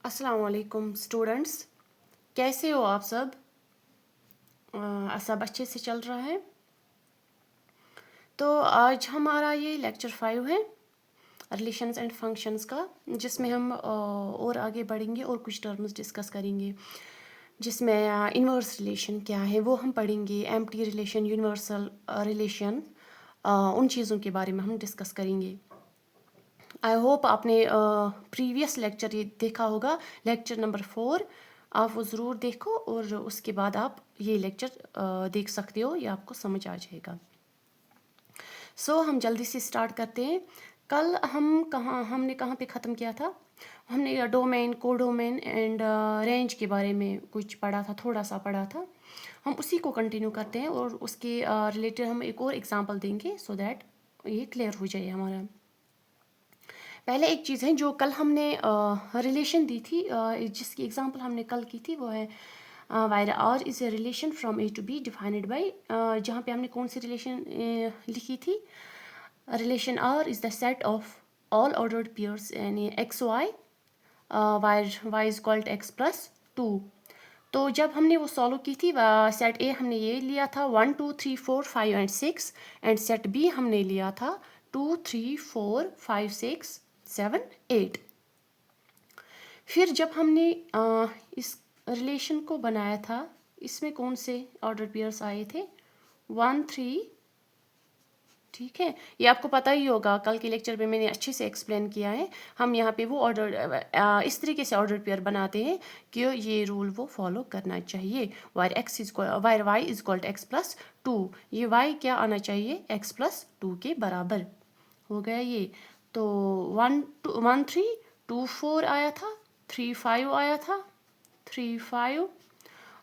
अस्सलाम वालेकुम स्टूडेंट्स, कैसे हो आप सब? सब अच्छे से चल रहा है। तो आज हमारा ये लेक्चर 5 है रिलेशंस एंड फंक्शंस का, जिसमें हम और आगे बढ़ेंगे और कुछ टर्म्स डिस्कस करेंगे, जिसमें इन्वर्स रिलेशन क्या है वो हम पढ़ेंगे, एम्प्टी रिलेशन, यूनिवर्सल रिलेशन, उन चीज़ों के बारे में हम डिस्कस करेंगे। आई होप आपने प्रीवियस लेक्चर ये देखा होगा, लेक्चर नंबर 4। आप वो ज़रूर देखो और उसके बाद आप ये लेक्चर देख सकते हो, ये आपको समझ आ जाएगा। हम जल्दी से स्टार्ट करते हैं। कल हमने कहाँ पे ख़त्म किया था? हमने डोमेन, कोडोमेन एंड रेंज के बारे में कुछ पढ़ा था, थोड़ा सा पढ़ा था। हम उसी को कंटिन्यू करते हैं और उसके रिलेटेड हम एक और एग्जांपल देंगे सो दैट ये क्लियर हो जाए हमारा। पहले एक चीज़ है जो कल हमने रिलेशन दी थी, जिसकी एग्जांपल हमने कल की थी, वो है where R is a relation from A to B defined by, जहाँ पे हमने कौन सी रिलेशन लिखी थी? Relation R is the set of all ordered pairs यानी x y, where Y is called x plus 2। तो जब हमने वो सॉल्व की थी, सेट ए हमने ये लिया था 1 2 3 4 5 एंड 6, एंड सेट बी हमने लिया था 2 3 4 5 6 7 8। फिर जब हमने इस रिलेशन को बनाया था, इसमें कौन से ऑर्डर पेयर्स आए थे? 1 3, ठीक है, ये आपको पता ही होगा, कल के लेक्चर में मैंने अच्छे से एक्सप्लेन किया है। हम यहाँ पे वो ऑर्डर इस तरीके से ऑर्डर पेयर बनाते हैं कि ये रूल वो फॉलो करना चाहिए। Where Y is called x plus 2, ये वाई क्या आना चाहिए? एक्स प्लस 2 के बराबर हो गया ये। तो 1 3 2 4 आया था, 3 5 आया था, 3 5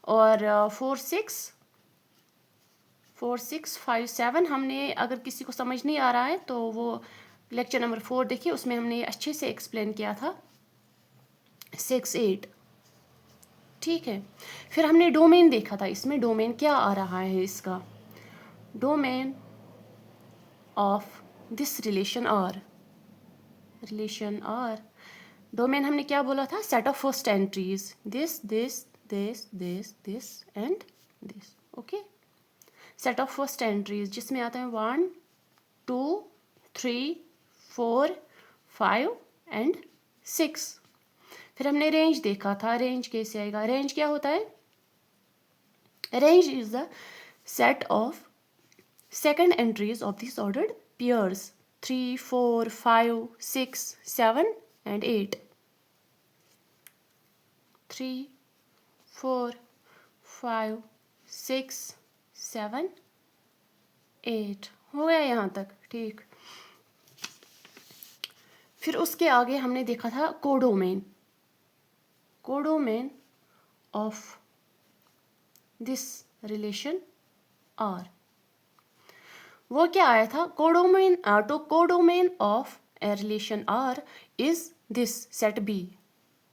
और 4 6 5 7। हमने, अगर किसी को समझ नहीं आ रहा है तो वो लेक्चर नंबर 4 देखिए, उसमें हमने अच्छे से एक्सप्लेन किया था। 6 8, ठीक है। फिर हमने डोमेन देखा था, इसमें डोमेन क्या आ रहा है इसका? Domain of this relation R, domain हमने क्या बोला था? Set of first entries, this this this this this and this, okay. Set of first entries जिसमें आता है 1 2 3 4 5 एंड 6। फिर हमने रेंज देखा था, रेंज कैसे आएगा? रेंज क्या होता है? Range is the set of second entries of this ordered pairs 3 4 5 6 7 and 8। 3 4 5 6 7 8 हो गया यहाँ तक, ठीक। फिर उसके आगे हमने देखा था codomain, codomain of this relation R. वो क्या आया था? कोडोमेन, तो codomain of a relation R is this set B,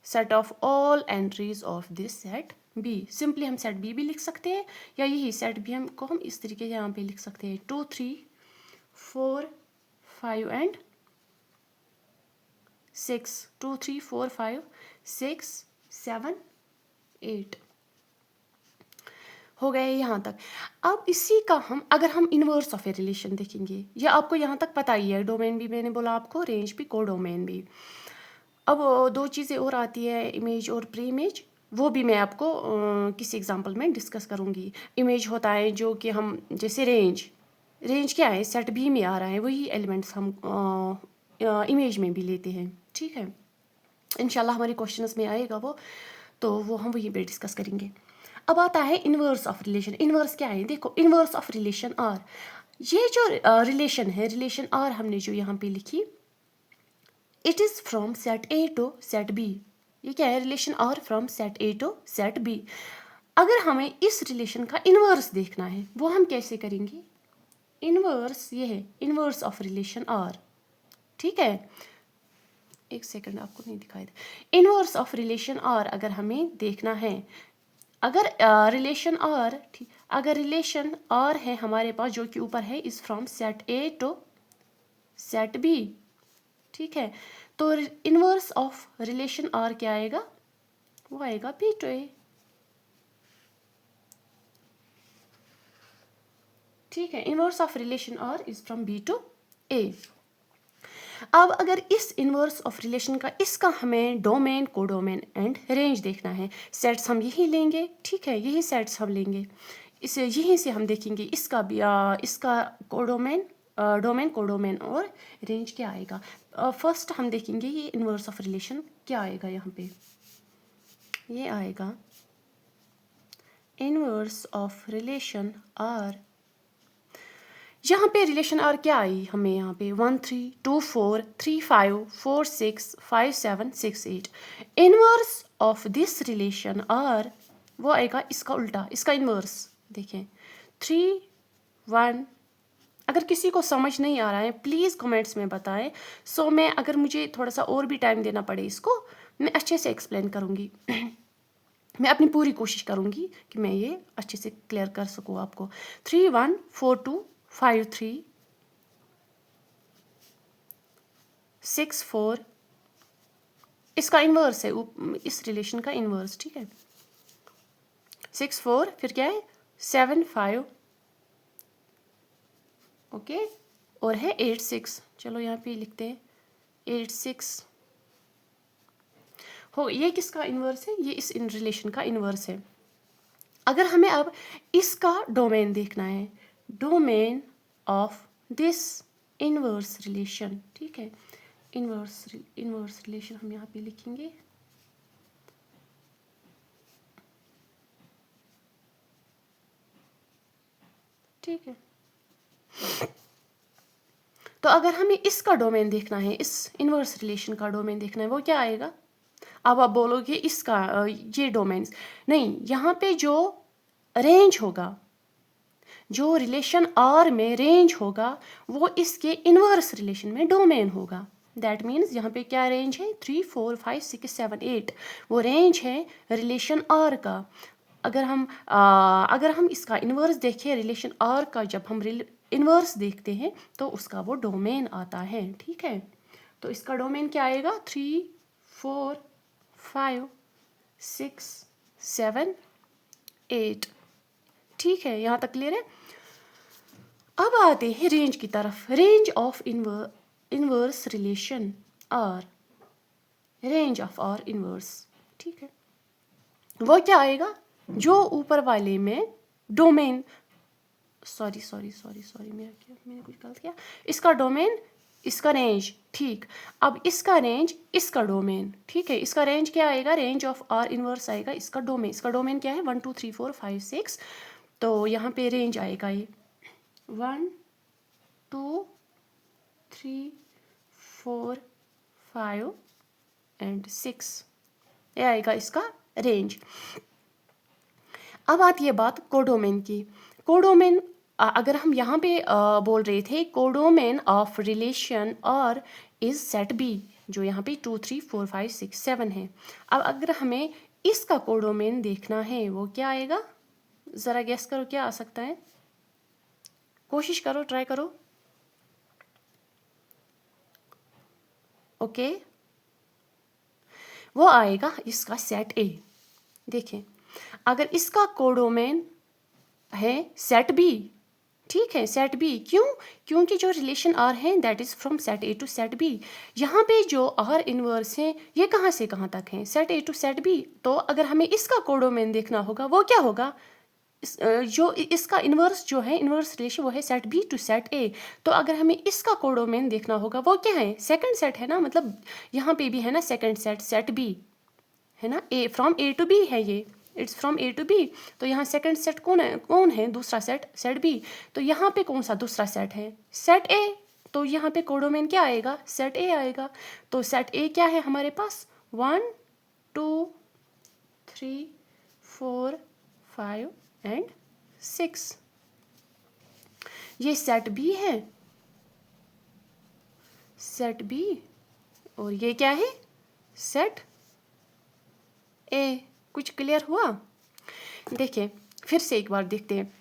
set of all entries of this set B. Simply हम सेट बी भी लिख सकते हैं, या यही सेट बी हम इस तरीके से यहाँ पे लिख सकते हैं 2 3 4 5 एंड 6, 2 3 4 5 6 7 8 हो गए यहाँ तक। अब इसी का अगर हम इन्वर्स ऑफ ए रिलेशन देखेंगे, या आपको यहाँ तक पता ही है, डोमेन भी मैंने बोला आपको, रेंज भी, कोडोमेन भी। अब दो चीज़ें और आती है, इमेज और प्री इमेज, वो भी मैं आपको किसी एग्जांपल में डिस्कस करूँगी। इमेज होता है जो कि हम, जैसे रेंज क्या है? सेट बी में आ रहा है, वही एलिमेंट्स हम इमेज में भी लेते हैं, ठीक है। इंशाल्लाह हमारे क्वेश्चंस में आएगा वो, तो वो हम वहीं पे डिस्कस करेंगे। अब आता है इन्वर्स ऑफ रिलेशन। इन्वर्स क्या है? देखो, इन्वर्स ऑफ रिलेशन आर, ये जो रिलेशन है, रिलेशन आर हमने जो यहाँ पे लिखी, it is from set A to set B. ये क्या है? Relation R from set A to set B. अगर हमें इस रिलेशन का इन्वर्स देखना है, वो हम कैसे करेंगे? इन्वर्स ये है, इन्वर्स ऑफ रिलेशन आर, ठीक है। एक सेकंड, आपको नहीं दिखाई दे। इनवर्स ऑफ रिलेशन आर अगर हमें देखना है, अगर रिलेशन आर, ठीक, अगर रिलेशन आर है हमारे पास, जो कि ऊपर है, is from set A to set B, ठीक है। तो इनवर्स ऑफ रिलेशन आर क्या आएगा? वो आएगा B to A। ठीक है, inverse of relation R is from B to A। अब अगर इस इनवर्स ऑफ रिलेशन का इसका हमें डोमेन, कोडोमेन एंड रेंज देखना है, सेट्स हम यही लेंगे, ठीक है, यही सेट्स हम लेंगे, इसे यहीं से हम देखेंगे इसका भी इसका कोडोमेन, डोमेन, कोडोमेन और रेंज क्या आएगा। फर्स्ट हम देखेंगे ये इनवर्स ऑफ रिलेशन क्या आएगा। यहाँ पे ये आएगा इनवर्स ऑफ रिलेशन R। यहाँ पे रिलेशन R क्या आई हमें, यहाँ पे 1 3 2 4 3 5 4 6 5 7 6 8। Inverse of this relation R वो आएगा इसका उल्टा, इसका इनवर्स। देखें 3 1। अगर किसी को समझ नहीं आ रहा है प्लीज़ कमेंट्स में बताएं, सो मैं अगर मुझे थोड़ा सा और भी टाइम देना पड़े इसको मैं अच्छे से एक्सप्लेन करूँगी। मैं अपनी पूरी कोशिश करूँगी कि मैं ये अच्छे से क्लियर कर सकूँ आपको। 3 1 4 2 5 3 6 4 इसका इन्वर्स है, इस रिलेशन का इन्वर्स, ठीक है। 6 4 फिर क्या है 7 5 ओके, और है 8 6। चलो यहाँ पे लिखते हैं 8 6 हो। ये किसका इन्वर्स है, ये इस इन रिलेशन का इन्वर्स है। अगर हमें अब इसका डोमेन देखना है, domain of this inverse relation, ठीक है, इनवर्स रिलेशन हम यहाँ पे लिखेंगे। ठीक है, तो अगर हमें इसका डोमेन देखना है, इस इनवर्स रिलेशन का डोमेन देखना है, वो क्या आएगा। अब आप बोलोगे इसका ये डोमेन नहीं, यहाँ पे जो रेंज होगा, जो रिलेशन R में रेंज होगा वो इसके इनवर्स रिलेशन में डोमेन होगा। दैट मीन्स यहाँ पे क्या रेंज है 3 4 5 6 7 8, वो रेंज है रिलेशन R का। अगर हम इसका इनवर्स देखें रिलेशन R का, जब हम इनवर्स देखते हैं तो उसका वो डोमेन आता है, ठीक है। तो इसका डोमेन क्या आएगा 3 4 5 6 7 8, ठीक है, यहाँ तक क्लियर है। अब आते हैं रेंज की तरफ। Range of inverse relation R, range of R inverse, ठीक है, वो क्या आएगा, जो ऊपर वाले में डोमेन, सॉरी मैंने कुछ गलत किया, इसका डोमेन इसका रेंज, ठीक। अब इसका रेंज इसका डोमेन, ठीक है, इसका रेंज क्या आएगा, रेंज ऑफ R इनवर्स आएगा इसका डोमेन क्या है 1 2 3 4 5 6। तो यहाँ पे रेंज आएगा ये 1 2 3 4 5 एंड 6, ये आएगा इसका रेंज। अब आती है बात कोडोमेन की। कोडोमेन अगर हम यहाँ पे बोल रहे थे codomain of relation R is set B, जो यहाँ पे 2 3 4 5 6 7 है। अब अगर हमें इसका कोडोमेन देखना है वो क्या आएगा, ज़रा गेस करो क्या आ सकता है, कोशिश करो, ट्राई करो। ओके, वो आएगा इसका सेट A। देखें, अगर इसका कोडोमेन है सेट B, ठीक है, सेट B, क्योंकि जो रिलेशन R है that is from set A to set B। यहाँ पे जो R इनवर्स है ये कहाँ से कहाँ तक है, set A to set B। तो अगर हमें इसका कोडोमेन देखना होगा वो क्या होगा, जो इसका इनवर्स जो है, इनवर्स रिलेशन वो है set B to set A। तो अगर हमें इसका कोडोमेन देखना होगा वो क्या है, सेकंड सेट है ना, मतलब यहाँ पे भी है ना सेकंड सेट, सेट B है ना, A from A to B है ये, it's from A to B। तो यहाँ सेकंड सेट कौन है दूसरा सेट, सेट B। तो यहाँ पे कौन सा दूसरा सेट है, सेट A। तो यहाँ पे कोडोमेन क्या आएगा, सेट A आएगा। तो सेट A क्या है हमारे पास 1 2 3 4 5 एंड 6, ये सेट B है, सेट B, और ये क्या है सेट A। कुछ क्लियर हुआ। देखिए फिर से एक बार देखते हैं,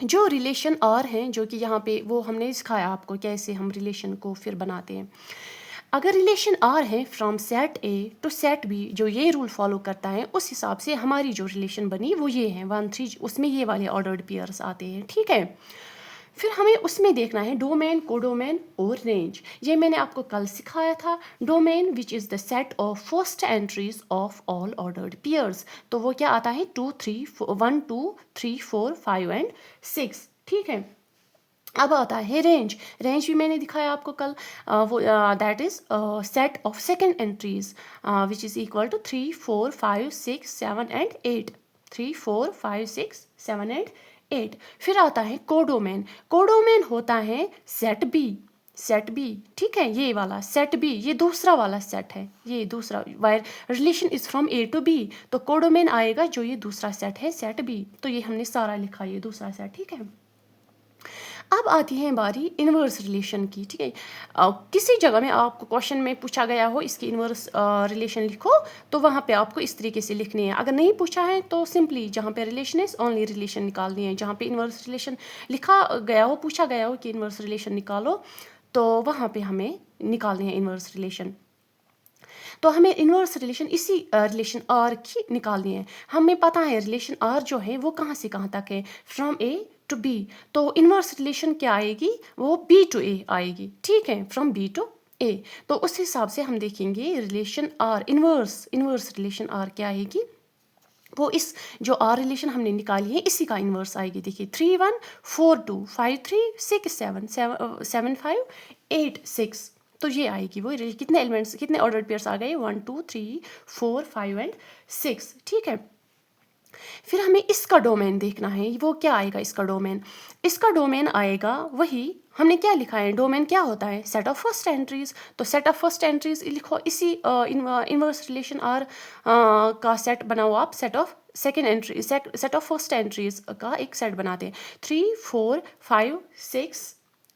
जो रिलेशन R हैं, जो कि यहाँ पे वो हमने सिखाया आपको कैसे हम रिलेशन को फिर बनाते हैं। अगर रिलेशन आर है from set A to set B, जो ये रूल फॉलो करता है उस हिसाब से हमारी जो रिलेशन बनी वो ये है 1 3, उसमें ये वाले ऑर्डर्ड पेयर्स आते हैं, ठीक है। फिर हमें उसमें देखना है डोमेन, कोडोमेन और रेंज। ये मैंने आपको कल सिखाया था। Domain which is the set of first entries of all ordered pairs, तो वो क्या आता है 2 3 1 2 3 4 5 एंड 6, ठीक है। अब आता है रेंज। रेंज भी मैंने दिखाया आपको कल, वो that is set of second entries which is equal to 3 4 5 6 7 and 8, 3 4 5 6 7 and 8। फिर आता है कोडोमेन। कोडोमेन होता है सेट बी, सेट बी, ठीक है, ये वाला सेट बी, ये दूसरा वाला सेट है, ये दूसरा where relation is from A to B, तो कोडोमेन आएगा जो ये दूसरा सेट है सेट बी। तो ये हमने सारा लिखा, ये दूसरा सेट, ठीक है। अब आती है बारी इन्वर्स रिलेशन की, ठीक है। किसी जगह में आपको क्वेश्चन में पूछा गया हो इसकी इन्वर्स रिलेशन लिखो, तो वहाँ पे आपको इस तरीके से लिखनी है। अगर नहीं पूछा है तो सिंपली जहाँ पे रिलेशन है ओनली रिलेशन निकालनी है। जहाँ पे इन्वर्स रिलेशन लिखा गया हो, पूछा गया हो कि इन्वर्स रिलेशन निकालो, तो वहाँ पे हमें निकालनी है इन्वर्स रिलेशन। तो हमें इन्वर्स रिलेशन इसी रिलेशन आर की निकालनी है। हमें पता है रिलेशन आर जो है वो कहाँ से कहाँ तक है, फ्रॉम ए टू बी। तो इन्वर्स रिलेशन क्या आएगी, वो बी टू ए आएगी, ठीक है, फ्रॉम बी टू ए। तो उस हिसाब से हम देखेंगे relation R, inverse relation R क्या आएगी, वो इस जो आर रिलेशन हमने निकाली है इसी का इन्वर्स आएगी। देखिए 3 1 4 2 5 3 6 7 7 5 8 6, तो ये आएगी वो। कितने एलिमेंट्स, कितने ऑर्डर्ड पेयर्स आ गए, 1 2 3 4 5 एंड 6, ठीक है। फिर हमें इसका डोमेन देखना है, वो क्या आएगा इसका डोमेन। इसका डोमेन आएगा वही हमने क्या लिखा है, डोमेन क्या होता है, सेट ऑफ फर्स्ट एंट्रीज। तो सेट ऑफ फर्स्ट एंट्रीज लिखो, इसी इनवर्स रिलेशन आर का सेट बनाओ आप, set of second entry, set of first entries का एक सेट बनाते हैं, 3 4 5 6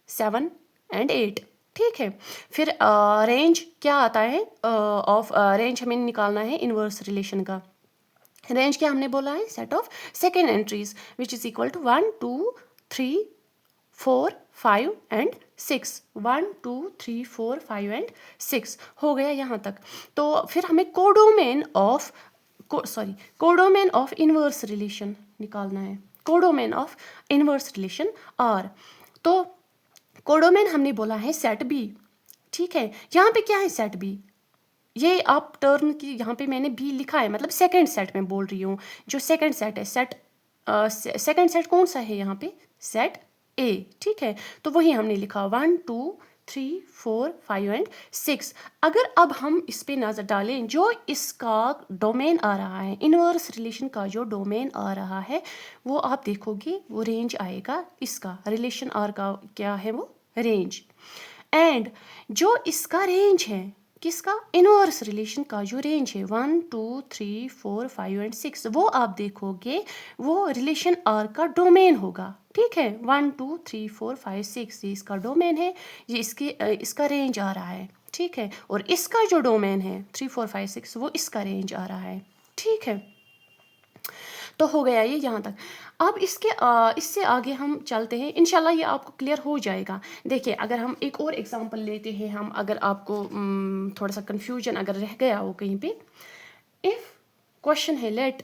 7 एंड 8, ठीक है। फिर रेंज क्या आता है, ऑफ रेंज हमें निकालना है इनवर्स रिलेशन का। रेंज क्या हमने बोला है, set of second entries which is equal to 1 2 3 4 5 and 6, 1 2 3 4 5 and 6 हो गया यहाँ तक। तो फिर हमें codomain of codomain of inverse relation निकालना है, codomain of inverse relation R. तो कोडोमेन हमने बोला है सेट बी, ठीक है। यहाँ पे क्या है सेट बी, ये आप टर्म की यहाँ पे मैंने बी लिखा है, मतलब सेकंड सेट में बोल रही हूँ। जो सेकंड सेट है, सेकंड सेट कौन सा है यहाँ पे, सेट ए, ठीक है। तो वही हमने लिखा 1 2 3 4 5 एंड 6। अगर अब हम इस पे नज़र डालें, जो इसका डोमेन आ रहा है, इनवर्स रिलेशन का जो डोमेन आ रहा है, वो आप देखोगे वो रेंज आएगा इसका, रिलेशन आर का क्या है वो रेंज। एंड जो इसका रेंज है, किसका, इनवर्स रिलेशन का जो रेंज है 1 2 3 4 5 एंड 6, वो आप देखोगे वो रिलेशन आर का डोमेन होगा, ठीक है। 1 2 3 4 5 6 ये इसका डोमेन है, ये इसका रेंज आ रहा है, ठीक है। और इसका जो डोमेन है 3 4 5 6 वो इसका रेंज आ रहा है, ठीक है। तो हो गया ये यहाँ तक। अब इससे आगे हम चलते हैं, इंशाल्लाह ये आपको क्लियर हो जाएगा। देखिए अगर हम एक और एग्जांपल लेते हैं, हम अगर आपको थोड़ा सा कन्फ्यूजन अगर रह गया हो कहीं पे, इफ़ क्वेश्चन है लेट,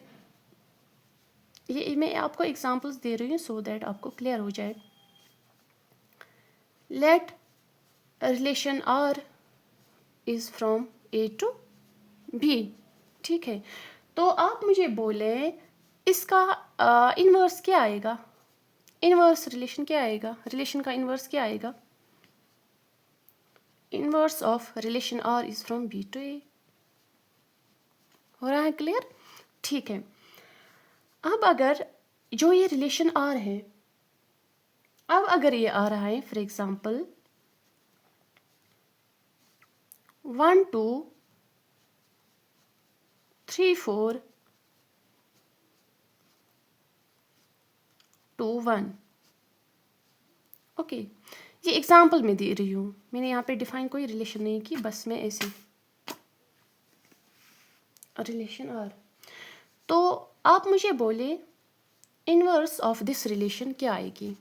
ये मैं आपको एग्जांपल्स दे रही हूँ सो दैट आपको क्लियर हो जाए। Let relation R is from A to B, ठीक है। तो आप मुझे बोले इसका इन्वर्स क्या आएगा, इन्वर्स रिलेशन क्या आएगा, रिलेशन का इन्वर्स क्या आएगा, inverse of relation R is from B to A. हो रहा है क्लियर, ठीक है। अब अगर जो ये रिलेशन आर है, अब अगर ये आ रहा है फॉर एग्जांपल 1 2 3 4 2 1, ओके, ये एग्जांपल में दे रही हूँ, मैंने यहाँ पे डिफाइन कोई रिलेशन नहीं की, बस मैं ऐसे रिलेशन आर। तो आप मुझे बोले इनवर्स ऑफ दिस रिलेशन क्या आएगी,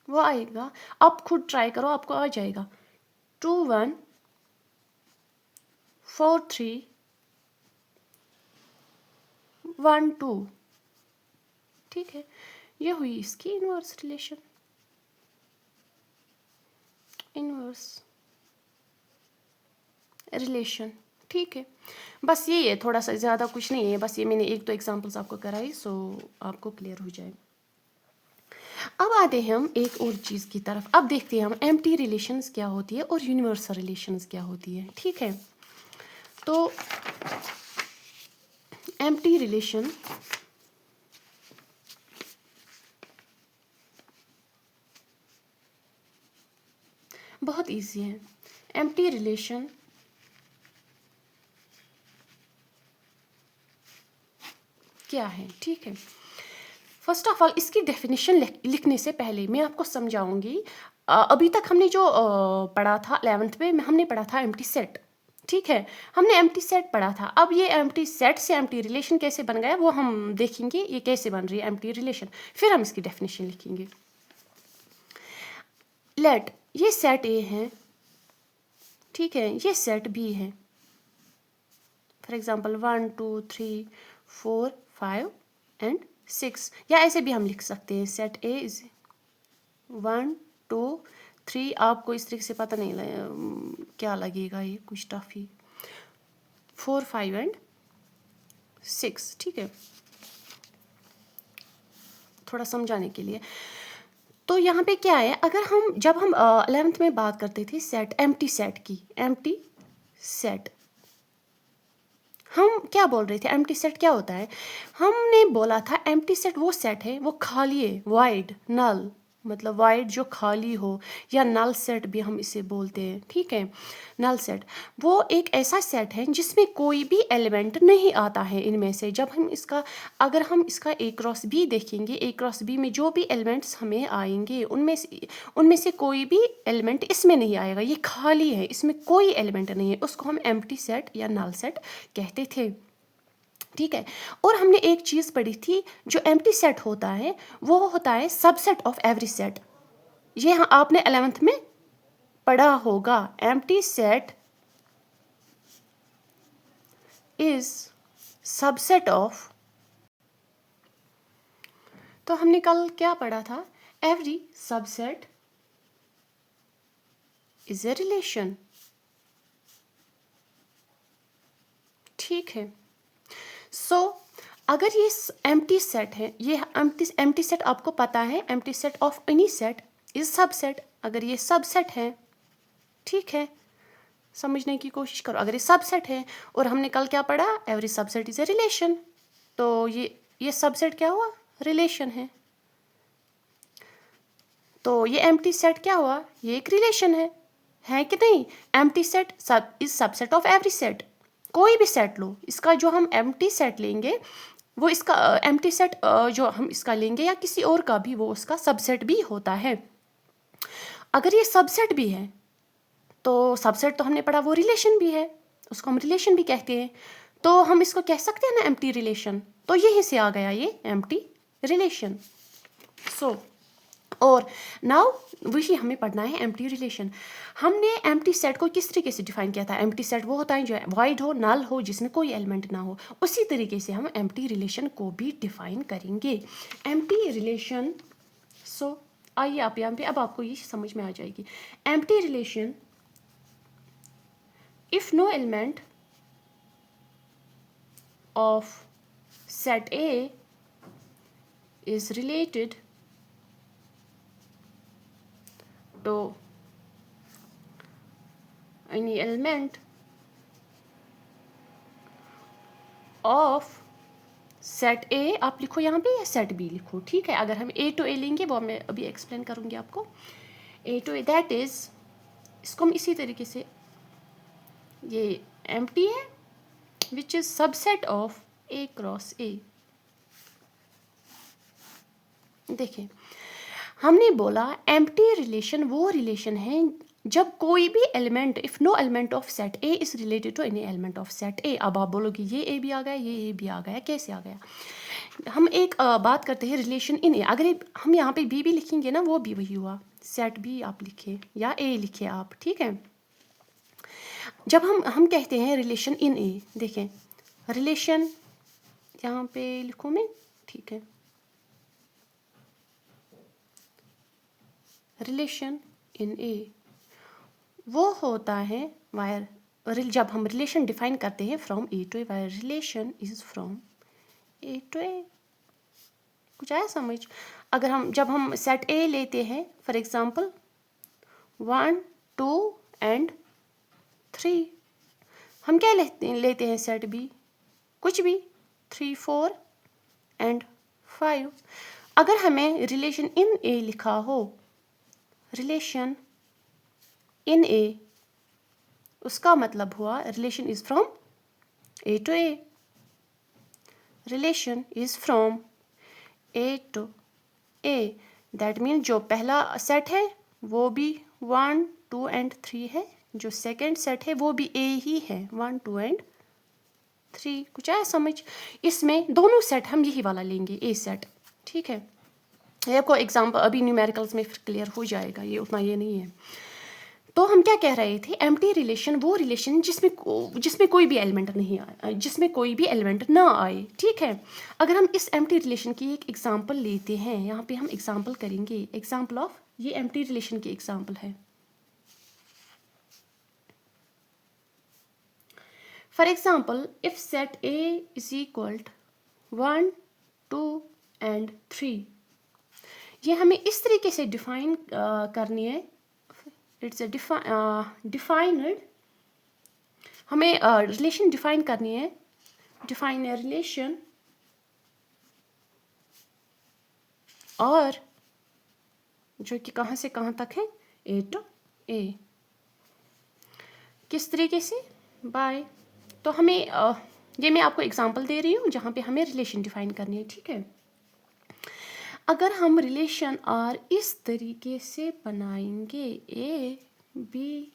वो आएगा, आप खुद ट्राई करो आपको आ जाएगा 2 1 4 3 1 2। ठीक है, ये हुई इसकी इनवर्स रिलेशन, इनवर्स रिलेशन। ठीक है, बस ये है, थोड़ा सा ज़्यादा कुछ नहीं है, बस ये मैंने एक दो एग्जांपल्स आपको कराई, सो आपको क्लियर हो जाए। अब आते हैं हम एक और चीज़ की तरफ। अब देखते हैं हम एम्प्टी रिलेशंस क्या होती है और यूनिवर्सल रिलेशंस क्या होती है। ठीक है, तो एम्प्टी रिलेशन बहुत इजी है। एम्प्टी रिलेशन क्या है? ठीक है, फर्स्ट ऑफ ऑल इसकी डेफिनेशन लिखने से पहले मैं आपको समझाऊंगी। अभी तक हमने जो पढ़ा था 11th में, हमने पढ़ा था एम्प्टी सेट। ठीक है, हमने एम्प्टी सेट पढ़ा था। अब ये एम्प्टी सेट से एम्प्टी रिलेशन कैसे बन गया वो हम देखेंगे, ये कैसे बन रही है एम्प्टी रिलेशन, फिर हम इसकी डेफिनेशन लिखेंगे। लेट ये सेट ए है, ठीक है, ये सेट बी है। फॉर एग्जाम्पल 1 2 3 4 5 एंड 6, या ऐसे भी हम लिख सकते हैं, सेट ए इज 1 2 3। आपको इस तरीके से पता नहीं क्या लगेगा, ये कुछ टफ ही, 4 5 एंड 6। ठीक है, थोड़ा समझाने के लिए। तो यहाँ पे क्या है, अगर हम जब हम 11th में बात करते थे सेट, एम्प्टी सेट की, एम्प्टी सेट हम क्या बोल रहे थे, एम्प्टी सेट क्या होता है? हमने बोला था एम्प्टी सेट वो सेट है, वो खाली है, वाइड, नल, मतलब वाइड जो खाली हो, या नल सेट भी हम इसे बोलते हैं। ठीक है, नल सेट वो एक ऐसा सेट है जिसमें कोई भी एलिमेंट नहीं आता है इनमें से। जब हम इसका, अगर हम इसका ए क्रॉस बी देखेंगे, ए क्रॉस बी में जो भी एलिमेंट्स हमें आएंगे उनमें से कोई भी एलिमेंट इसमें नहीं आएगा, ये खाली है, इसमें कोई एलिमेंट नहीं है, उसको हम एम्प्टी सेट या नल सेट कहते थे। ठीक है, और हमने एक चीज़ पढ़ी थी, जो एम्प्टी सेट होता है वो होता है सबसेट ऑफ एवरी सेट। ये आपने 11th में पढ़ा होगा, empty set is subset of, तो हमने कल क्या पढ़ा था, every subset is a relation. ठीक है, सो अगर ये एम्प्टी सेट है, ये एम्प्टी सेट आपको पता है, empty set of any set is subset. अगर ये सबसेट है, ठीक है, समझने की कोशिश करो, अगर ये सबसेट है, और हमने कल क्या पढ़ा, every subset is a relation, तो ये सबसेट क्या हुआ, रिलेशन है। तो ये एम्प्टी सेट क्या हुआ, ये एक रिलेशन है कि नहीं? Empty set is subset of every set. कोई भी सेट लो, इसका जो हम एम्प्टी सेट लेंगे वो इसका एम्प्टी सेट जो हम इसका लेंगे या किसी और का भी, वो उसका सबसेट भी होता है। अगर ये सबसेट भी है तो सबसेट तो हमने पढ़ा वो रिलेशन भी है, उसको हम रिलेशन भी कहते हैं, तो हम इसको कह सकते हैं ना एम्प्टी रिलेशन। तो यहीं से आ गया ये एम्प्टी रिलेशन। सो और नाउ वही हमें पढ़ना है एम्प्टी रिलेशन। हमने एम्प्टी सेट को किस तरीके से डिफाइन किया था, एम्प्टी सेट वो होता है जो वाइड हो, नल हो, जिसमें कोई एलिमेंट ना हो। उसी तरीके से हम एम्प्टी रिलेशन को भी डिफाइन करेंगे, एम्प्टी रिलेशन। सो आइए आप यहाँ पे, अब आपको ये समझ में आ जाएगी। Empty relation, if no element of set A is related to any element of set A, आप लिखो यहाँ पे, या सेट बी लिखो। ठीक है, अगर हम ए टू ए लेंगे वो मैं अभी एक्सप्लेन करूँगी आपको। ए टू ए दैट इज, इसको हम इसी तरीके से, ये एम्प्टी है which is subset of A cross ए। देखिए, हमने बोला एम्प्टी रिलेशन वो रिलेशन है जब कोई भी element, if no element of set A is related to any element of set A. अब आप बोलोगे ये ए भी आ गया, ये ए भी आ गया, कैसे आ गया? हम एक बात करते हैं रिलेशन इन ए। अगर हम यहाँ पे बी भी लिखेंगे ना, वो भी वही हुआ, सेट बी आप लिखे या ए लिखे आप। ठीक है, जब हम कहते हैं रिलेशन इन ए, देखें रिलेशन यहाँ पे लिखूँ मैं, ठीक है, रिलेशन इन ए वो होता है वायर, जब हम रिलेशन डिफाइन करते हैं from A to A, where relation is from A to A. कुछ आया समझ? अगर जब हम सेट ए लेते हैं, फॉर एग्जांपल 1 2 एंड 3, हम क्या लेते हैं सेट बी, कुछ भी 3 4 एंड 5। अगर हमें रिलेशन इन ए लिखा हो, रिलेशन इन ए, उसका मतलब हुआ relation is from A to A, relation is from A to A. That mean जो पहला सेट है वो भी 1 2 एंड 3 है, जो सेकेंड सेट है वो भी ए ही है, 1 2 एंड 3। कुछ आया समझ? इसमें दोनों सेट हम यही वाला लेंगे, ए सेट, ठीक है। ये आपको एग्जाम्पल अभी न्यूमेरिकल्स में फिर क्लियर हो जाएगा, ये उतना ये नहीं है। तो हम क्या कह रहे थे, एम्प्टी रिलेशन वो रिलेशन जिसमें कोई भी एलिमेंट नहीं आए, जिसमें कोई भी एलिमेंट ना आए, ठीक है। अगर हम इस एम्प्टी रिलेशन की एक एग्जांपल लेते हैं, यहाँ पे हम एग्जांपल करेंगे, एग्जांपल ऑफ ये एम्प्टी रिलेशन की एग्जांपल है। For example if set A is equal 1 2 and 3, ये हमें इस तरीके से डिफाइन करनी है, इट्स डिफाइनड, हमें रिलेशन डिफाइन करनी है, डिफाइन ए रिलेशन और जो कि कहाँ से कहाँ तक है, ए टू ए। किस तरीके से? बाय, तो हमें ये मैं आपको एग्जांपल दे रही हूँ जहाँ पे हमें रिलेशन डिफाइन करनी है, ठीक है। अगर हम रिलेशन आर इस तरीके से बनाएंगे, A B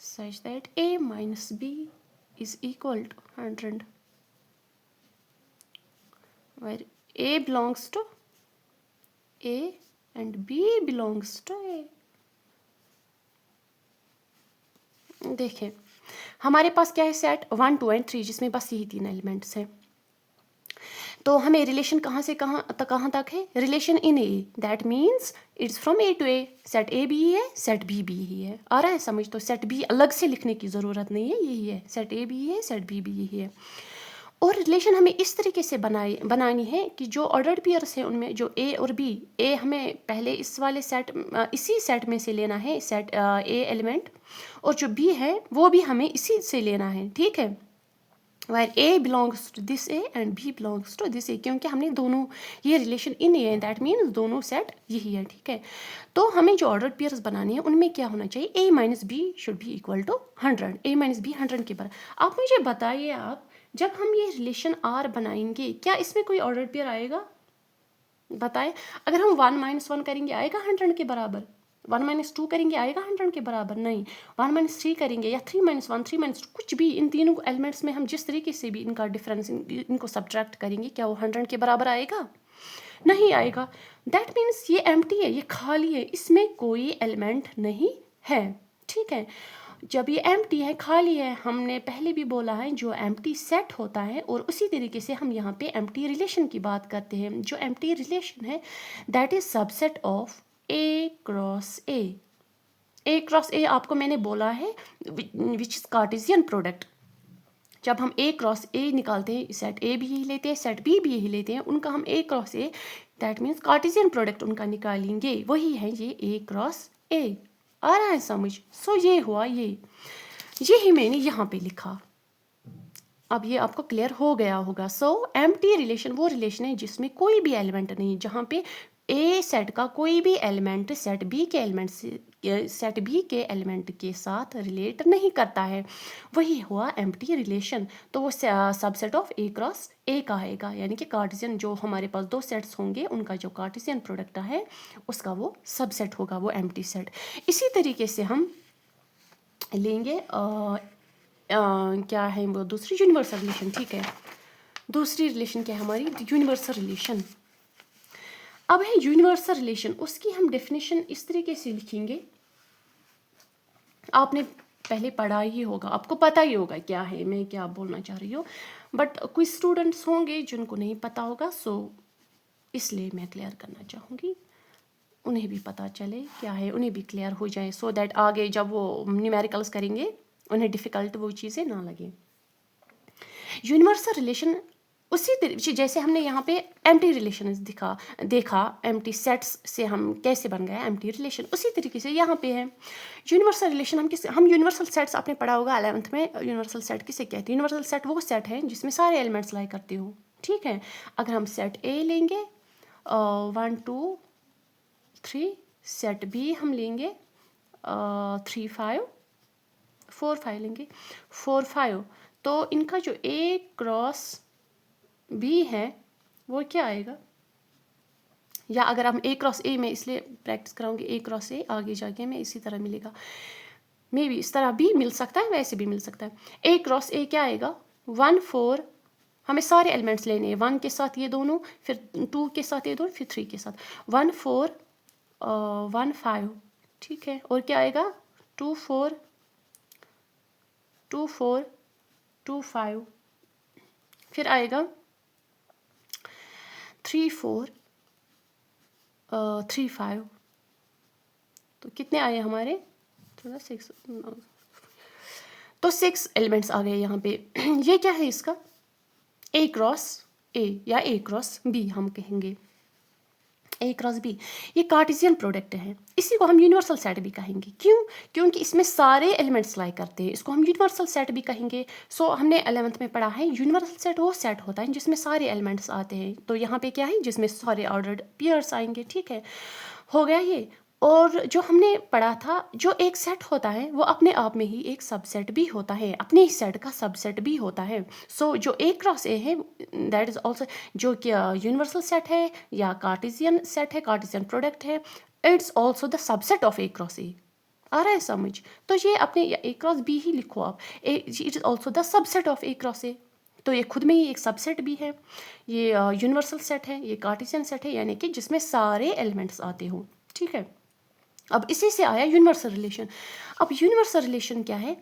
such that a minus b is equal to 100, where a belongs to a and b belongs to a। देखें हमारे पास क्या है, सेट 1 2 एंड 3 जिसमें बस यही 3 एलिमेंट्स हैं। तो हमें रिलेशन कहाँ से कहाँ तक है, relation in A, that means it's from A to A, set A भी है सेट बी भी ही है। आ रहा है समझ? तो सेट बी अलग से लिखने की ज़रूरत नहीं है, यही है, सेट ए भी है सेट बी भी यही है। और रिलेशन हमें इस तरीके से बनानी है कि जो ऑर्डर्ड पेयर्स हैं उनमें जो ए और बी, ए हमें पहले इस वाले सेट, इसी सेट में से लेना है, सेट ए एलिमेंट, और जो बी है वो भी हमें इसी से लेना है, ठीक है। where A belongs to this A and B belongs to this A, क्योंकि हमने दोनों, ये रिलेशन इन ए है, दैट मीन्स दोनों सेट यही है, ठीक है। तो हमें जो ऑर्डर्ड पेयर्स बनाने हैं उनमें क्या होना चाहिए, A minus B should be equal to 100, A minus B 100 के बराबर। आप मुझे बताइए, आप जब हम ये रिलेशन R बनाएंगे क्या इसमें कोई ऑर्डर्ड पेयर आएगा? बताएं। अगर हम 1 माइनस 1 करेंगे आएगा 100 के बराबर, 1 माइनस 2 करेंगे आएगा 100 के बराबर? नहीं। 1 माइनस 3 करेंगे या 3 माइनस 1 3 माइनस 2, कुछ भी इन तीनों एलिमेंट्स में हम जिस तरीके से भी इनका डिफरेंस इनको सब्ट्रैक्ट करेंगे, क्या वो 100 के बराबर आएगा? नहीं आएगा। दैट मीन्स ये एम्प्टी है, ये खाली है, इसमें कोई एलिमेंट नहीं है, ठीक है। जब ये एम्प्टी है, खाली है, हमने पहले भी बोला है जो एम्प्टी सेट होता है, और उसी तरीके से हम यहाँ पे एम्प्टी रिलेशन की बात करते हैं। जो एम्प्टी रिलेशन है that is subset of A cross A. A cross ए आपको मैंने बोला है विच इज कार्टेशियन प्रोडक्ट। जब हम ए क्रॉस ए निकालते हैं, सेट ए भी यही लेते हैं सेट बी भी यही लेते हैं, उनका हम A cross A, that means Cartesian product उनका निकालेंगे, वही है ये ए क्रॉस ए। आ रहा है समझ? सो ये हुआ, यही मैंने यहाँ पे लिखा। अब ये आपको क्लियर हो गया होगा। सो एम्प्टी रिलेशन वो रिलेशन है जिसमें कोई भी एलिमेंट नहीं, जहाँ पे ए सेट का कोई भी एलिमेंट सेट बी के एलिमेंट के साथ रिलेट नहीं करता है, वही हुआ एम्प्टी रिलेशन। तो वो सबसेट ऑफ ए क्रॉस ए का आएगा, यानी कि कार्टेशियन, जो हमारे पास दो सेट्स होंगे उनका जो कार्टेशियन प्रोडक्ट है उसका वो सबसेट होगा, वो एम्प्टी सेट। इसी तरीके से हम लेंगे क्या है वो दूसरी यूनिवर्सल रिलेशन, ठीक है। दूसरी रिलेशन क्या है हमारी, यूनिवर्सल रिलेशन। अब है यूनिवर्सल रिलेशन, उसकी हम डेफिनेशन इस तरीके से लिखेंगे, आपने पहले पढ़ा ही होगा, आपको पता ही होगा क्या है, मैं क्या बोलना चाह रही हूँ, बट कुछ स्टूडेंट्स होंगे जिनको नहीं पता होगा, सो इसलिए मैं क्लियर करना चाहूँगी, उन्हें भी पता चले क्या है, उन्हें भी क्लियर हो जाए, सो दैट आगे जब वो न्यूमेरिकल्स करेंगे उन्हें डिफ़िकल्ट वो चीज़ें ना लगे। यूनिवर्सल रिलेशन उसी तरीके जैसे हमने यहाँ पे एम्प्टी रिलेशन देखा एम्प्टी सेट्स से हम कैसे बन गए एम्प्टी रिलेशन, उसी तरीके से यहाँ पे है यूनिवर्सल रिलेशन। हम यूनिवर्सल सेट्स आपने पढ़ा होगा 11th में, यूनिवर्सल सेट किसे कहते हैं? यूनिवर्सल सेट वो सेट है जिसमें सारे एलिमेंट्स लाई करते हो, ठीक है। अगर हम सेट ए लेंगे 1 2 3, सेट बी हम लेंगे 3 5 4 5 लेंगे 4 5, तो इनका जो ए क्रॉस बी है वो क्या आएगा? या अगर हम ए क्रॉस ए में इसलिए प्रैक्टिस कराऊंगी, ए क्रॉस ए आगे जाके हमें इसी तरह मिलेगा, मे बी इस तरह भी मिल सकता है, वैसे भी मिल सकता है। ए क्रॉस ए क्या आएगा? 1 4, हमें सारे एलिमेंट्स लेने हैं, 1 के साथ ये दोनों, फिर 2 के साथ ये दोनों, फिर 3 के साथ, 1 4 1 5, ठीक है। और क्या आएगा? 2 4 2 4 2 5, फिर आएगा 3 4 3 5, तो कितने आए हमारे? थोड़ा 6, तो 6 एलिमेंट्स आ गए यहाँ पे। ये क्या है इसका? ए क्रॉस ए या ए क्रॉस बी हम कहेंगे, ए क्रॉस बी, ये कार्टेशियन प्रोडक्ट है, इसी को हम यूनिवर्सल सेट भी कहेंगे। क्यों? क्योंकि इसमें सारे एलिमेंट्स लाई करते हैं, इसको हम यूनिवर्सल सेट भी कहेंगे। सो हमने 11th में पढ़ा है यूनिवर्सल सेट वो सेट होता है जिसमें सारे एलिमेंट्स आते हैं, तो यहाँ पे क्या है? जिसमें सारे ऑर्डर्ड पेयर्स आएंगे, ठीक है, हो गया ये। और जो हमने पढ़ा था, जो एक सेट होता है वो अपने आप में ही एक सबसेट भी होता है, अपने ही सेट का सबसेट भी होता है। सो जो ए क्रॉस ए है दैट इज ऑल्सो, जो कि यूनिवर्सल सेट है या कार्टेशियन सेट है, कार्टेशियन प्रोडक्ट है, it's also the subset of A cross A. आ रहा है समझ? तो ये अपने ए क्रॉस बी ही लिखो आप, it is also the subset of A cross ए, तो ये खुद में ही एक सबसेट भी है। ये यूनिवर्सल सेट है, ये कार्टेशियन सेट है, यानी कि जिसमें सारे एलिमेंट्स आते हो, ठीक है। अब इसी से आया यूनिवर्सल रिलेशन। अब यूनिवर्सल रिलेशन क्या है?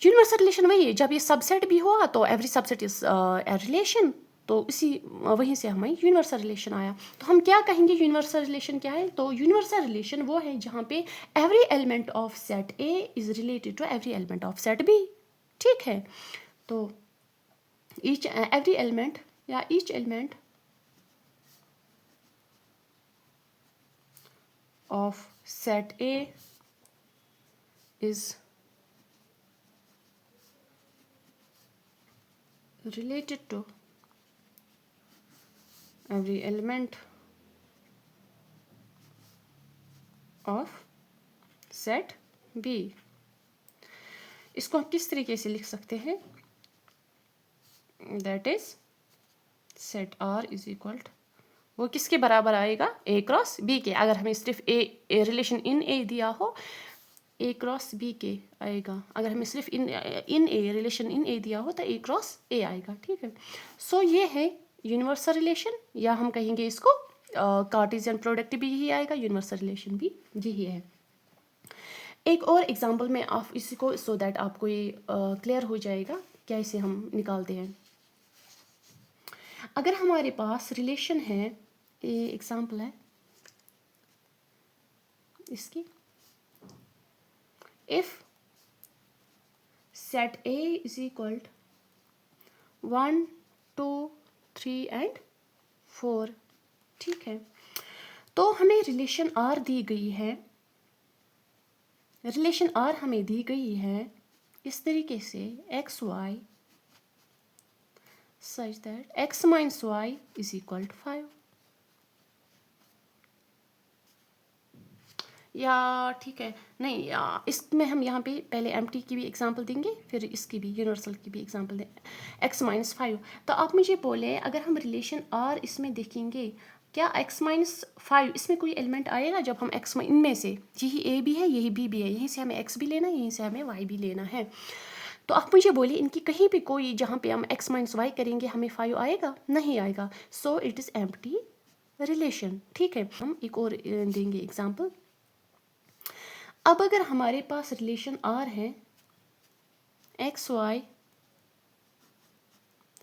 यूनिवर्सल रिलेशन वही है, जब ये सबसेट भी हुआ तो every subset is a relation, तो इसी वहीं से हमें यूनिवर्सल रिलेशन आया। तो हम क्या कहेंगे यूनिवर्सल रिलेशन क्या है? तो यूनिवर्सल रिलेशन वो है जहाँ पे every element of set A is related to every element of set B, ठीक है। तो ईच एवरी एलिमेंट या each element of set A is related to every element of set B। इसको हम किस तरीके से लिख सकते हैं? That is set R is equal to, वो किसके बराबर आएगा? ए क्रॉस बी के। अगर हमें सिर्फ ए रिलेशन इन ए दिया हो, ए क्रॉस बी के आएगा। अगर हमें सिर्फ इन ए रिलेशन इन ए दिया हो तो ए क्रॉस ए आएगा, ठीक है। सो ये है यूनिवर्सल रिलेशन, या हम कहेंगे इसको कार्टेशियन प्रोडक्ट भी यही आएगा, यूनिवर्सल रिलेशन भी यही है। एक और एग्जांपल में आप इसी को, सो दैट आपको ये क्लियर हो जाएगा कैसे हम निकालते हैं। अगर हमारे पास रिलेशन है, ये एग्जांपल है इसकी, if set A is equal 1 2 3 and 4, ठीक है। तो हमें रिलेशन आर दी गई है, रिलेशन आर हमें दी गई है इस तरीके से, X Y such that X minus Y is equal to 5, या ठीक है नहीं, या इसमें हम यहाँ पे पहले एम्प्टी की भी एग्जांपल देंगे, फिर इसकी भी यूनिवर्सल की भी एग्जांपल दें, एक्स माइनस 5। तो आप मुझे बोले अगर हम रिलेशन आर इसमें देखेंगे, क्या एक्स माइनस 5 इसमें कोई एलिमेंट आएगा? जब हम एक्स इनमें से, यही ए भी है यही बी भी है, यहीं से हमें एक्स भी लेना है, यहीं से हमें वाई भी लेना है, तो आप मुझे बोलिए इनकी कहीं भी कोई, जहाँ पे हम एक्स माइनस वाई करेंगे हमें 5 आएगा? नहीं आएगा। So it is empty relation, ठीक है। हम एक और देंगे एग्जाम्पल। अब अगर हमारे पास रिलेशन आर है X Y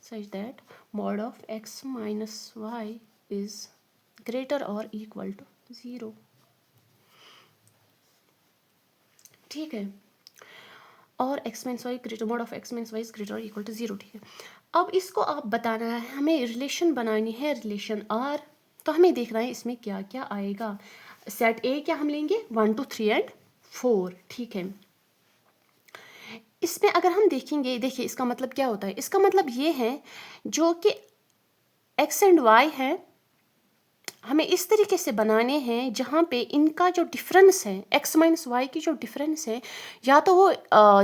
such that mod of x minus y is greater or equal to 0, ठीक है, और x minus y greater mod of x minus y is greater or equal to 0, ठीक है। अब इसको आप बताना है, हमें रिलेशन बनानी है, रिलेशन R, तो हमें देखना है इसमें क्या क्या आएगा। सेट A क्या हम लेंगे 1 2 3 एंड 4, ठीक है। इसमें अगर हम देखेंगे, देखिए इसका मतलब क्या होता है, इसका मतलब ये है जो कि x एंड y है हमें इस तरीके से बनाने हैं जहाँ पे इनका जो डिफरेंस है x माइनस वाई की जो डिफरेंस है या तो वो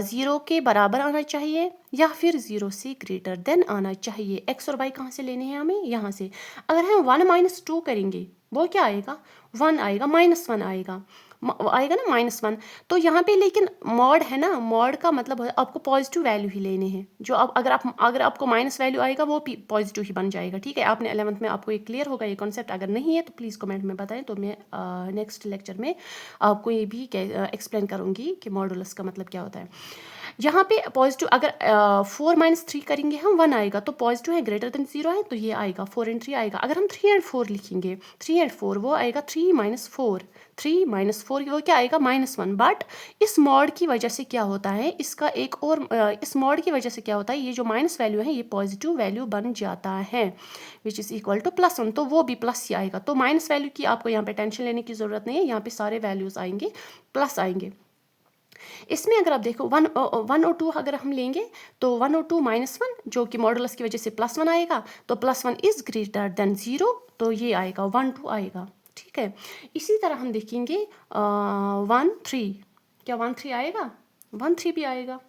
0 के बराबर आना चाहिए या फिर 0 से ग्रेटर देन आना चाहिए। x और y कहाँ से लेने हैं हमें, यहाँ से। अगर हम 1 माइनस 2 करेंगे वो क्या आएगा 1 आएगा, -1 आएगा, आएगा ना -1। तो यहाँ पे लेकिन मॉड है ना, मॉड का मतलब आपको पॉजिटिव वैल्यू ही लेने हैं। जो अब अगर आपको माइनस वैल्यू आएगा वो पॉजिटिव ही बन जाएगा, ठीक है। आपने 11th में आपको ये क्लियर होगा ये कॉन्सेप्ट, अगर नहीं है तो प्लीज़ कमेंट में बताएं, तो मैं नेक्स्ट लेक्चर में आपको ये भी एक्सप्लेन करूँगी कि मॉडुलस का मतलब क्या होता है। यहाँ पे पॉजिटिव अगर 4 माइनस 3 करेंगे हम 1 आएगा, तो पॉजिटिव है ग्रेटर देन 0 है तो ये आएगा 4 एंड 3 आएगा। अगर हम 3 एंड 4 लिखेंगे 3 एंड 4 वो आएगा 3 माइनस 4, 3 माइनस 4 वो क्या आएगा -1। बट इस मॉड की वजह से क्या होता है, इसका एक और इस मॉड की वजह से क्या होता है, ये जो माइनस वैल्यू है ये पॉजिटिव वैल्यू बन जाता है विच इज़ इक्वल टू +1, तो वो भी प्लस ही आएगा। तो माइनस वैल्यू की आपको यहाँ पे टेंशन लेने की ज़रूरत नहीं है, यहाँ पे सारे वैल्यूज़ आएंगे प्लस आएंगे। इसमें अगर आप देखो 1 और 2 अगर हम लेंगे तो 1 और 2 -1 जो कि मॉडुलस की वजह से +1 आएगा, तो +1 इज ग्रेटर देन 0, तो ये आएगा 1 2 आएगा, ठीक है। इसी तरह हम देखेंगे 1 3, क्या 1 3 आएगा, 1 3 भी आएगा,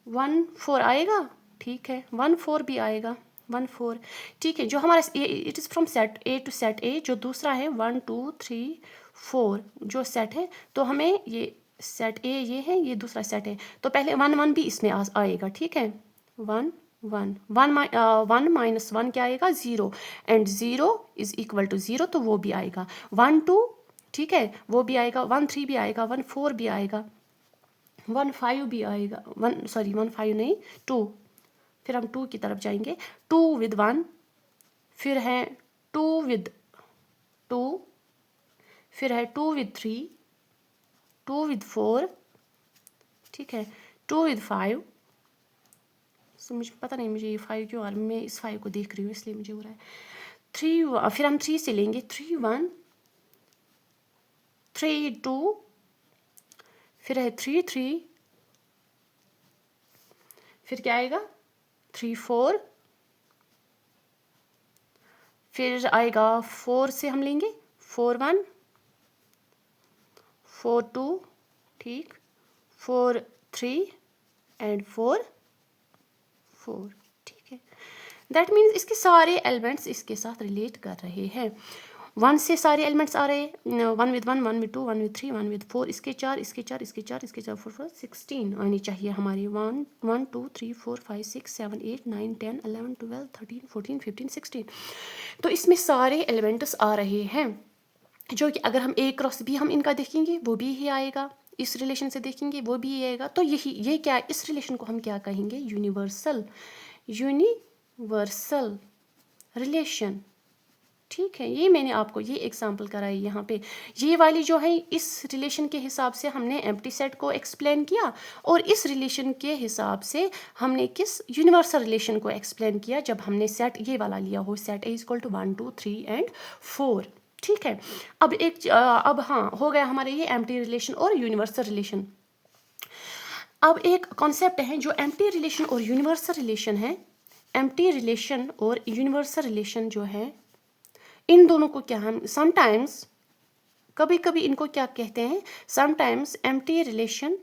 1 4 आएगा, ठीक है, 1 4 भी आएगा, 1 4, ठीक है। जो हमारा it is from set A to set A, जो दूसरा है 1 2 3 4 जो सेट है, तो हमें ये सेट ए ये है, ये दूसरा सेट है, तो पहले 1 1 भी इसमें आएगा, ठीक है। 1 1 1 माइनस 1 क्या आएगा 0, एंड 0 इज इक्वल टू 0, तो वो भी आएगा। 1 2, ठीक है, वो भी आएगा, 1 3 भी आएगा, 1 4 भी आएगा, 1 5 भी आएगा, 1 5 नहीं 2, फिर हम 2 की तरफ जाएंगे, 2 विद 1, फिर है 2 विद 2, फिर है 2 विद 3, 2 विद 4, ठीक है, 2 विद 5। सो मुझे पता नहीं मुझे ये 5 क्यों आ रहा है, मैं इस 5 को देख रही हूँ इसलिए मुझे हो रहा है। 3 फिर हम 3 से लेंगे, 3 1, 3 2, फिर है 3 3, फिर क्या आएगा 3 4, फिर आएगा 4 से हम लेंगे 4 1, 4 2, ठीक, 4 3 एंड 4 4, ठीक है। दैट मीन्स इसके सारे एलिमेंट्स इसके साथ रिलेट कर रहे हैं। 1 से सारे एलिमेंट्स आ रहे हैं, 1 विद 1, 1 विद 2, 1 विद 3, 1 विद 4, इसके 4 इसके 4 इसके 4 इसके 4 4 4 16 आनी चाहिए हमारी। 1 1 2 3 4 5 6 7 8 9 10 11 12 13 14 15 16, तो इसमें सारे एलिमेंट्स आ रहे हैं, जो कि अगर हम ए क्रॉस बी हम इनका देखेंगे वो भी ही आएगा, इस रिलेशन से देखेंगे वो भी आएगा। तो ये क्या, इस रिलेशन को हम क्या कहेंगे, यूनिवर्सल रिलेशन, ठीक है। ये मैंने आपको ये एग्जांपल कराई यहाँ पे, ये वाली जो है इस रिलेशन के हिसाब से हमने एम्प्टी सेट को एक्सप्लेन किया, और इस रिलेशन के हिसाब से हमने किस यूनिवर्सल रिलेशन को एक्सप्लेन किया जब हमने सेट ये वाला लिया हो, set A equal to 1 2 3 and 4, ठीक है। अब हाँ हो गया हमारे ये एम्प्टी रिलेशन और यूनिवर्सल रिलेशन। अब एक कॉन्सेप्ट है जो एम्प्टी रिलेशन और यूनिवर्सल रिलेशन है। एम्प्टी रिलेशन और यूनिवर्सल रिलेशन जो है, इन दोनों को क्या हम समटाइम्स कभी कभी इनको क्या कहते हैं, sometimes empty relation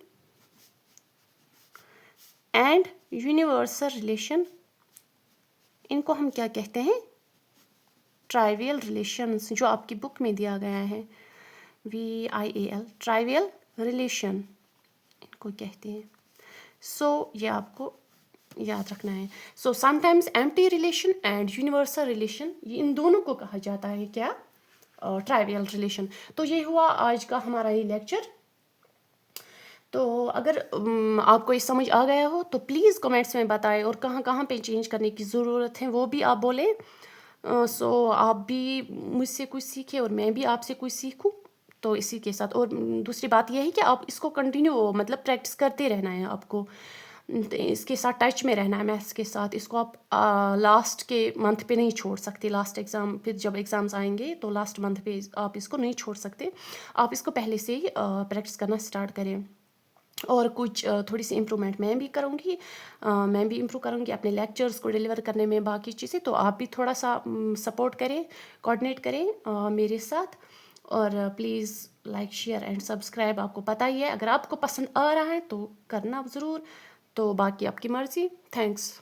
and universal relation, इनको हम क्या कहते हैं, ट्राइवियल रिलेशंस, जो आपकी बुक में दिया गया है VIAL, ट्राइवियल रिलेशन इनको कहते हैं। सो ये आपको याद रखना है। So sometimes empty relation and universal relation, ये इन दोनों को कहा जाता है क्या, ट्राइवियल रिलेशन। तो ये हुआ आज का हमारा ये लेक्चर। तो अगर आपको ये समझ आ गया हो तो प्लीज़ कमेंट्स में बताएं, और कहाँ कहाँ पे चेंज करने की ज़रूरत है वो भी आप बोलें। सो आप भी मुझसे कुछ सीखें और मैं भी आपसे कुछ सीखूं। तो इसी के साथ, और दूसरी बात यह है कि आप इसको कंटिन्यू मतलब प्रैक्टिस करते रहना है आपको। तो इसके साथ टच में रहना है मैथ्स के साथ। इसको आप लास्ट के मंथ पे नहीं छोड़ सकते। लास्ट एग्ज़ाम फिर जब एग्ज़ाम्स आएंगे तो लास्ट मंथ पे आप इसको नहीं छोड़ सकते। आप इसको पहले से ही प्रैक्टिस करना स्टार्ट करें। और कुछ थोड़ी सी इम्प्रूवमेंट मैं भी करूँगी। मैं भी इम्प्रूव करूँगी अपने लेक्चर्स को डिलीवर करने में, बाकी चीज़ें। तो आप भी थोड़ा सा सपोर्ट करें, कोऑर्डिनेट करें मेरे साथ। और please like share and subscribe. आपको पता ही है, अगर आपको पसंद आ रहा है तो करना ज़रूर। तो बाकी आपकी मर्ज़ी। थैंक्स।